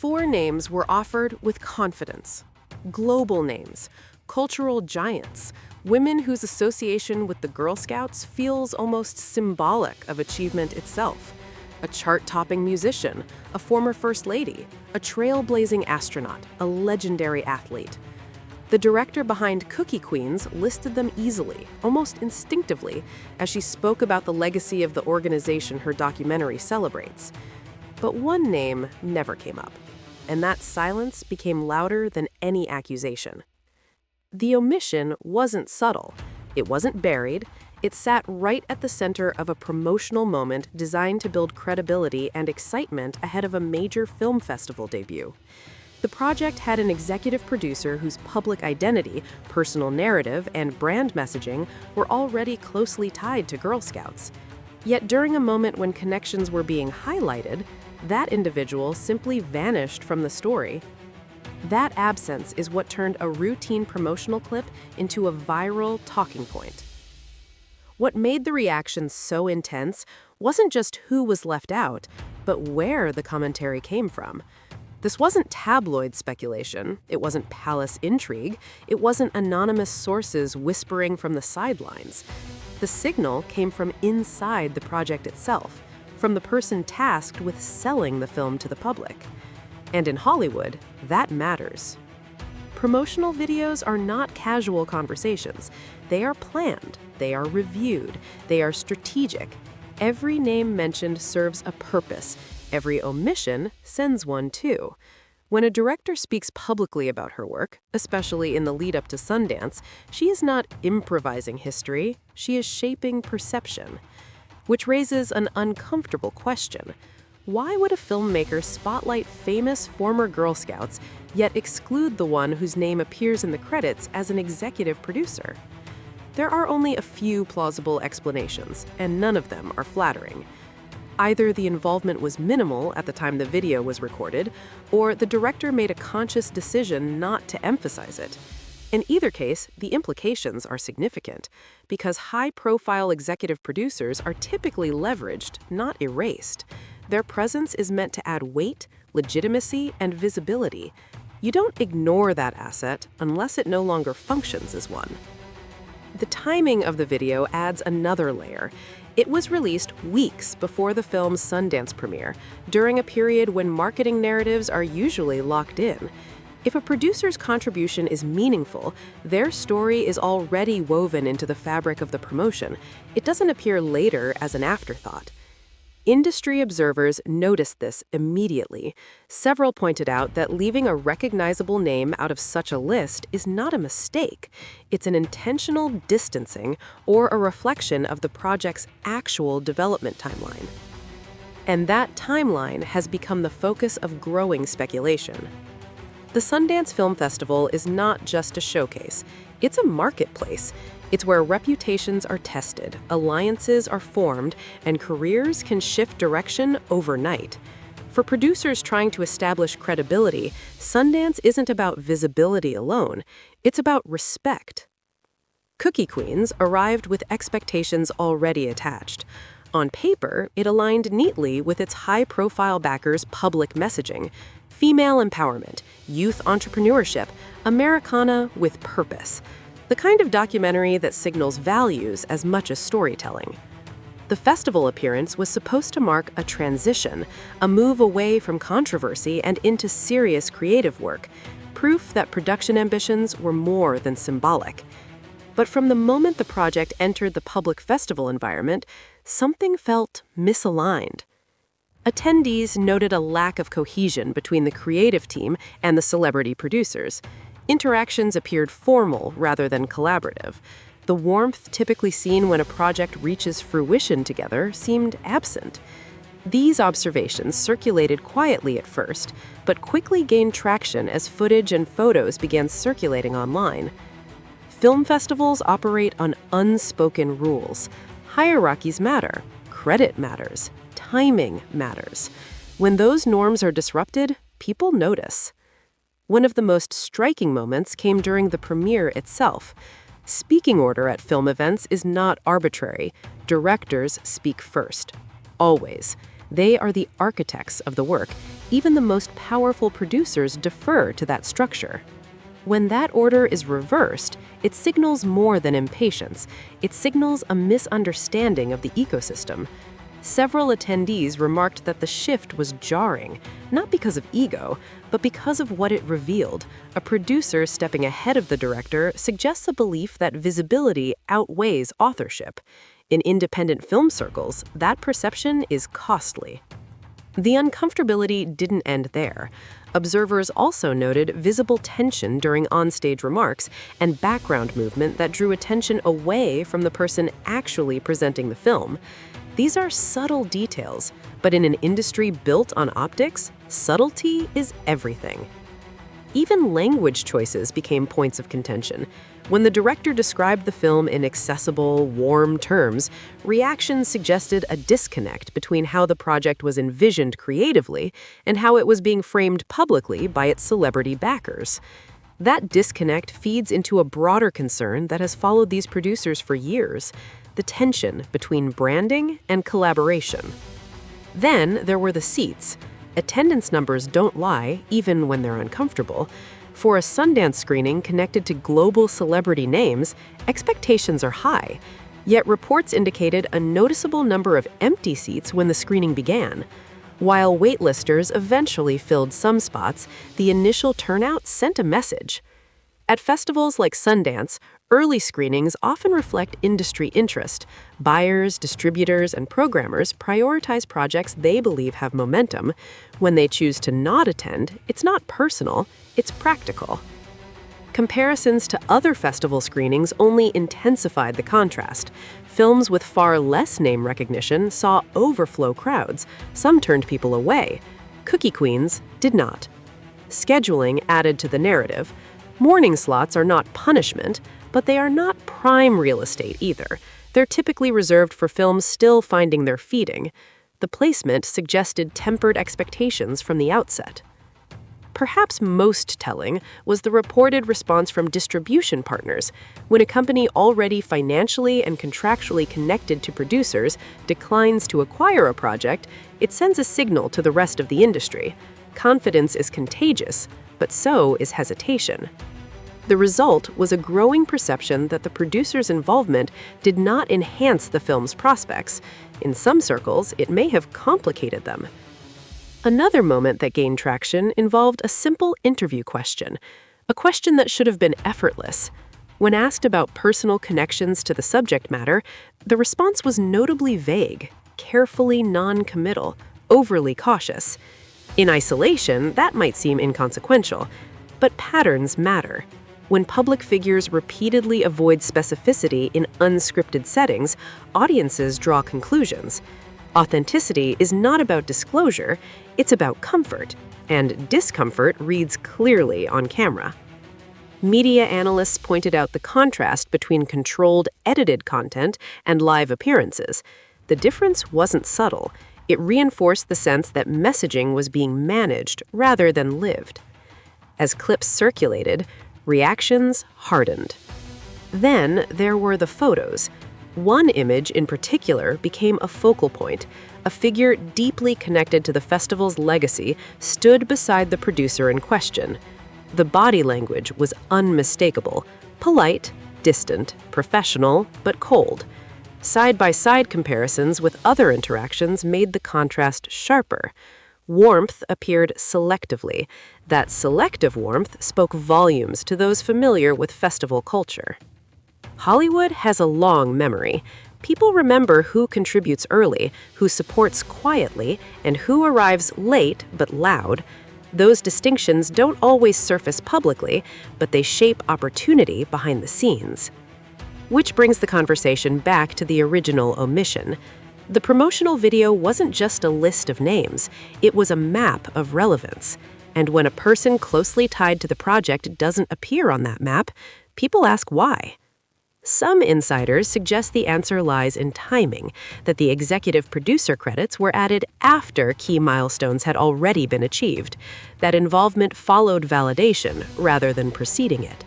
4 names were offered with confidence. Global names, cultural giants, women whose association with the Girl Scouts feels almost symbolic of achievement itself. A chart-topping musician, a former First Lady, a trailblazing astronaut, a legendary athlete. The director behind Cookie Queens listed them easily, almost instinctively, as she spoke about the legacy of the organization her documentary celebrates. But one name never came up, and that silence became louder than any accusation. The omission wasn't subtle. It wasn't buried. It sat right at the center of a promotional moment designed to build credibility and excitement ahead of a major film festival debut. The project had an executive producer whose public identity, personal narrative, and brand messaging were already closely tied to Girl Scouts. Yet during a moment when connections were being highlighted, that individual simply vanished from the story. That absence is what turned a routine promotional clip into a viral talking point. What made the reaction so intense wasn't just who was left out, but where the commentary came from. This wasn't tabloid speculation, it wasn't palace intrigue, it wasn't anonymous sources whispering from the sidelines. The signal came from inside the project itself, from the person tasked with selling the film to the public. And in Hollywood, that matters. Promotional videos are not casual conversations. They are planned, they are reviewed, they are strategic. Every name mentioned serves a purpose. Every omission sends one too. When a director speaks publicly about her work, especially in the lead-up to Sundance, she is not improvising history, she is shaping perception. Which raises an uncomfortable question. Why would a filmmaker spotlight famous former Girl Scouts, yet exclude the one whose name appears in the credits as an executive producer? There are only a few plausible explanations, and none of them are flattering. Either the involvement was minimal at the time the video was recorded, or the director made a conscious decision not to emphasize it. In either case, the implications are significant, because high-profile executive producers are typically leveraged, not erased. Their presence is meant to add weight, legitimacy, and visibility. You don't ignore that asset unless it no longer functions as one. The timing of the video adds another layer. It was released weeks before the film's Sundance premiere, during a period when marketing narratives are usually locked in. If a producer's contribution is meaningful, their story is already woven into the fabric of the promotion. It doesn't appear later as an afterthought. Industry observers noticed this immediately. Several pointed out that leaving a recognizable name out of such a list is not a mistake. It's an intentional distancing or a reflection of the project's actual development timeline. And that timeline has become the focus of growing speculation. The Sundance Film Festival is not just a showcase. It's a marketplace. It's where reputations are tested, alliances are formed, and careers can shift direction overnight. For producers trying to establish credibility, Sundance isn't about visibility alone. It's about respect. Cookie Queens arrived with expectations already attached. On paper, it aligned neatly with its high-profile backers' public messaging: female empowerment, youth entrepreneurship, Americana with purpose. The kind of documentary that signals values as much as storytelling. The festival appearance was supposed to mark a transition, a move away from controversy and into serious creative work, proof that production ambitions were more than symbolic. But from the moment the project entered the public festival environment, something felt misaligned. Attendees noted a lack of cohesion between the creative team and the celebrity producers. Interactions appeared formal rather than collaborative. The warmth typically seen when a project reaches fruition together seemed absent. These observations circulated quietly at first, but quickly gained traction as footage and photos began circulating online. Film festivals operate on unspoken rules. Hierarchies matter, credit matters, timing matters. When those norms are disrupted, people notice. One of the most striking moments came during the premiere itself. Speaking order at film events is not arbitrary. Directors speak first. Always. They are the architects of the work. even the most powerful producers defer to that structure. When that order is reversed, it signals more than impatience. It signals a misunderstanding of the ecosystem. Several attendees remarked that the shift was jarring, not because of ego, but because of what it revealed. A producer stepping ahead of the director suggests a belief that visibility outweighs authorship. In independent film circles, that perception is costly. The uncomfortability didn't end there. Observers also noted visible tension during onstage remarks and background movement that drew attention away from the person actually presenting the film. These are subtle details, but in an industry built on optics, subtlety is everything. Even language choices became points of contention. When the director described the film in accessible, warm terms, reactions suggested a disconnect between how the project was envisioned creatively and how it was being framed publicly by its celebrity backers. That disconnect feeds into a broader concern that has followed these producers for years: the tension between branding and collaboration. Then there were the seats. Attendance numbers don't lie, even when they're uncomfortable. For a Sundance screening connected to global celebrity names, expectations are high. Yet reports indicated a noticeable number of empty seats when the screening began. While waitlisters eventually filled some spots, the initial turnout sent a message. At festivals like Sundance, early screenings often reflect industry interest. Buyers, distributors, and programmers prioritize projects they believe have momentum. When they choose to not attend, it's not personal, it's practical. Comparisons to other festival screenings only intensified the contrast. Films with far less name recognition saw overflow crowds. Some turned people away. Cookie Queens did not. Scheduling added to the narrative. Morning slots are not punishment, but they are not prime real estate either. They're typically reserved for films still finding their feeding. The placement suggested tempered expectations from the outset. Perhaps most telling was the reported response from distribution partners. When a company already financially and contractually connected to producers declines to acquire a project, it sends a signal to the rest of the industry. Confidence is contagious, but so is hesitation. The result was a growing perception that the producer's involvement did not enhance the film's prospects. In some circles, it may have complicated them. Another moment that gained traction involved a simple interview question, a question that should have been effortless. When asked about personal connections to the subject matter, the response was notably vague, carefully non-committal, overly cautious. In isolation, that might seem inconsequential, but patterns matter. When public figures repeatedly avoid specificity in unscripted settings, audiences draw conclusions. Authenticity is not about disclosure, it's about comfort, and discomfort reads clearly on camera. Media analysts pointed out the contrast between controlled, edited content and live appearances. The difference wasn't subtle. It reinforced the sense that messaging was being managed rather than lived. As clips circulated, reactions hardened. Then there were the photos. One image in particular became a focal point. A figure deeply connected to the festival's legacy stood beside the producer in question. The body language was unmistakable, polite, distant, professional, but cold. Side-by-side comparisons with other interactions made the contrast sharper. Warmth appeared selectively. That selective warmth spoke volumes to those familiar with festival culture. Hollywood has a long memory. People remember who contributes early, who supports quietly, and who arrives late but loud. Those distinctions don't always surface publicly, but they shape opportunity behind the scenes. Which brings the conversation back to the original omission. The promotional video wasn't just a list of names, it was a map of relevance. And when a person closely tied to the project doesn't appear on that map, people ask why. Some insiders suggest the answer lies in timing, that the executive producer credits were added after key milestones had already been achieved, that involvement followed validation rather than preceding it.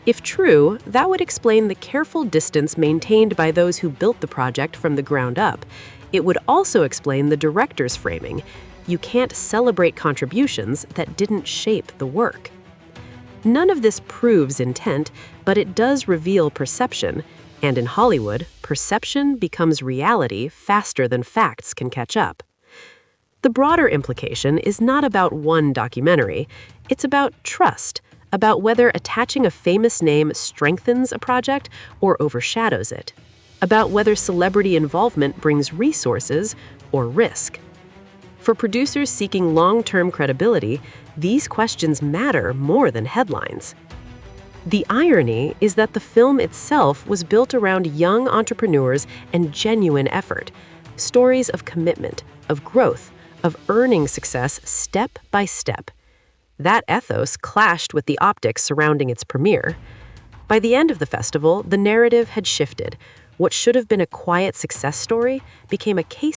If true, that would explain the careful distance maintained by those who built the project from the ground up. It would also explain the director's framing. You can't celebrate contributions that didn't shape the work. None of this proves intent, but it does reveal perception, and in Hollywood, perception becomes reality faster than facts can catch up. The broader implication is not about one documentary, it's about trust, about whether attaching a famous name strengthens a project or overshadows it, about whether celebrity involvement brings resources or risk. For producers seeking long-term credibility, these questions matter more than headlines. The irony is that the film itself was built around young entrepreneurs and genuine effort, stories of commitment, of growth, of earning success step by step. That ethos clashed with the optics surrounding its premiere. By the end of the festival, the narrative had shifted. What should have been a quiet success story became a case